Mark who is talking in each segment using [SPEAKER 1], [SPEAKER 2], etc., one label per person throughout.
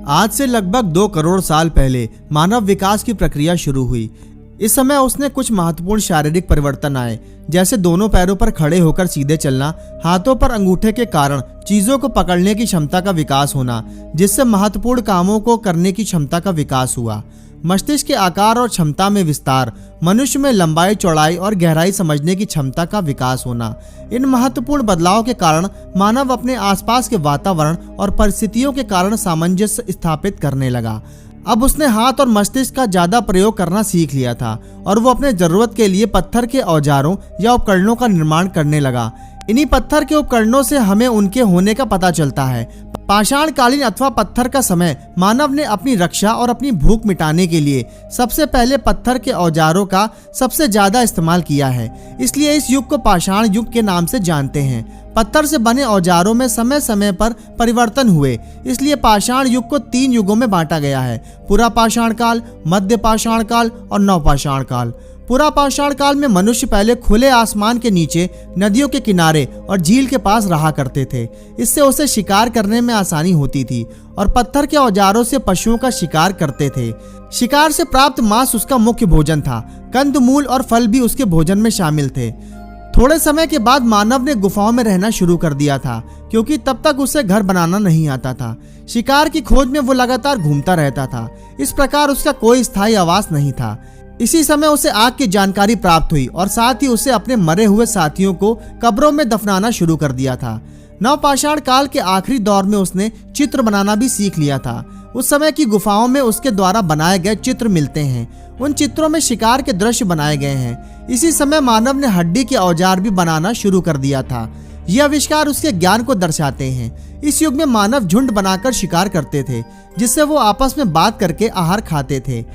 [SPEAKER 1] आज से लगभग 2 करोड़ साल पहले मानव विकास की प्रक्रिया शुरू हुई। इस समय उसने कुछ महत्वपूर्ण शारीरिक परिवर्तन आए, जैसे दोनों पैरों पर खड़े होकर सीधे चलना, हाथों पर अंगूठे के कारण चीजों को पकड़ने की क्षमता का विकास होना, जिससे महत्वपूर्ण कामों को करने की क्षमता का विकास हुआ। मस्तिष्क के आकार और क्षमता में विस्तार, मनुष्य में लंबाई, चौड़ाई और गहराई समझने की क्षमता का विकास होना। इन महत्वपूर्ण बदलाव के कारण मानव अपने आसपास के वातावरण और परिस्थितियों के कारण सामंजस्य स्थापित करने लगा। अब उसने हाथ और मस्तिष्क का ज्यादा प्रयोग करना सीख लिया था और वो अपने जरूरत के लिए पत्थर के औजारों या उपकरणों का निर्माण करने लगा। इन्हीं पत्थर के उपकरणों से हमें उनके होने का पता चलता है। पाषाणकालीन अथवा पत्थर का समय मानव ने अपनी रक्षा और अपनी भूख मिटाने के लिए सबसे पहले पत्थर के औजारों का सबसे ज्यादा इस्तेमाल किया है। इसलिए इस युग को पाषाण युग के नाम से जानते हैं। पत्थर से बने औजारों में समय समय पर परिवर्तन हुए, इसलिए पाषाण युग को 3 युगों में बांटा गया है: पुरा पाषाण काल, मध्य पाषाण काल और नवपाषाण काल। पुरा पाषाण काल में मनुष्य पहले खुले आसमान के नीचे, नदियों के किनारे और झील के पास रहा करते थे। इससे उसे शिकार करने में आसानी होती थी और पत्थर के औजारों से पशुओं का शिकार करते थे। शिकार से प्राप्त मांस उसका मुख्य भोजन था। कंदमूल और फल भी उसके भोजन में शामिल थे। थोड़े समय के बाद मानव ने गुफाओं में रहना शुरू कर दिया था, क्योंकि तब तक उसे घर बनाना नहीं आता था। शिकार की खोज में वो लगातार घूमता रहता था। इस प्रकार उसका कोई स्थायी आवास नहीं था। इसी समय उसे आग की जानकारी प्राप्त हुई और साथ ही उसे अपने मरे हुए साथियों को कब्रों में दफनाना शुरू कर दिया था। नवपाषाण काल के आखिरी दौर में उसने चित्र बनाना भी सीख लिया था। उस समय की गुफाओं में उसके द्वारा बनाए गए चित्र मिलते हैं। उन चित्रों में शिकार के दृश्य बनाए गए हैं। इसी समय मानव ने हड्डी के औजार भी बनाना शुरू कर दिया था। यह आविष्कार उसके ज्ञान को दर्शाते हैं। इस युग में मानव झुंड बनाकर शिकार करते थे, जिससे वो आपस में बात करके आहार खाते थे।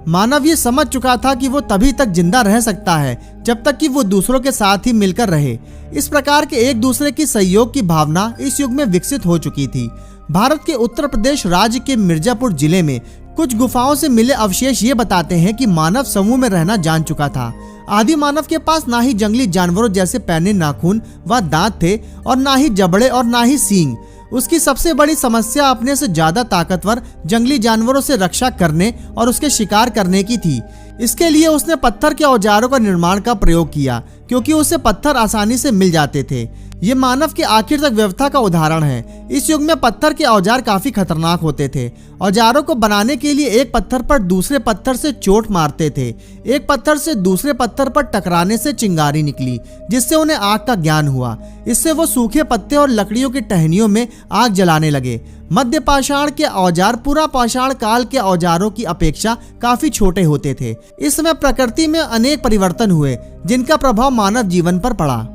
[SPEAKER 1] मानव ये समझ चुका था कि वो तभी तक जिंदा रह सकता है जब तक कि वो दूसरों के साथ ही मिलकर रहे। इस प्रकार के एक दूसरे की सहयोग की भावना इस युग में विकसित हो चुकी थी। भारत के उत्तर प्रदेश राज्य के मिर्जापुर जिले में कुछ गुफाओं से मिले अवशेष ये बताते हैं कि मानव समूह में रहना जान चुका था। आदि मानव के पास ना ही जंगली जानवरों जैसे पैने, नाखून व दांत थे और ना ही जबड़े और ना ही सींग। उसकी सबसे बड़ी समस्या अपने से ज्यादा ताकतवर जंगली जानवरों से रक्षा करने और उसके शिकार करने की थी। इसके लिए उसने पत्थर के औजारों का निर्माण का प्रयोग किया, क्योंकि उसे पत्थर आसानी से मिल जाते थे। ये मानव के आखिर तक व्यवस्था का उदाहरण है। इस युग में पत्थर के औजार काफी खतरनाक होते थे। औजारों को बनाने के लिए एक पत्थर पर दूसरे पत्थर से चोट मारते थे। एक पत्थर से दूसरे पत्थर पर टकराने से चिंगारी निकली, जिससे उन्हें आग का ज्ञान हुआ। इससे वो सूखे पत्ते और लकड़ियों की टहनियों में आग जलाने लगे। मध्य पाषाण के औजार पुरा पाषाण काल के औजारों की अपेक्षा काफी छोटे होते थे। इस समय प्रकृति में अनेक परिवर्तन हुए, जिनका प्रभाव मानव जीवन पर पड़ा।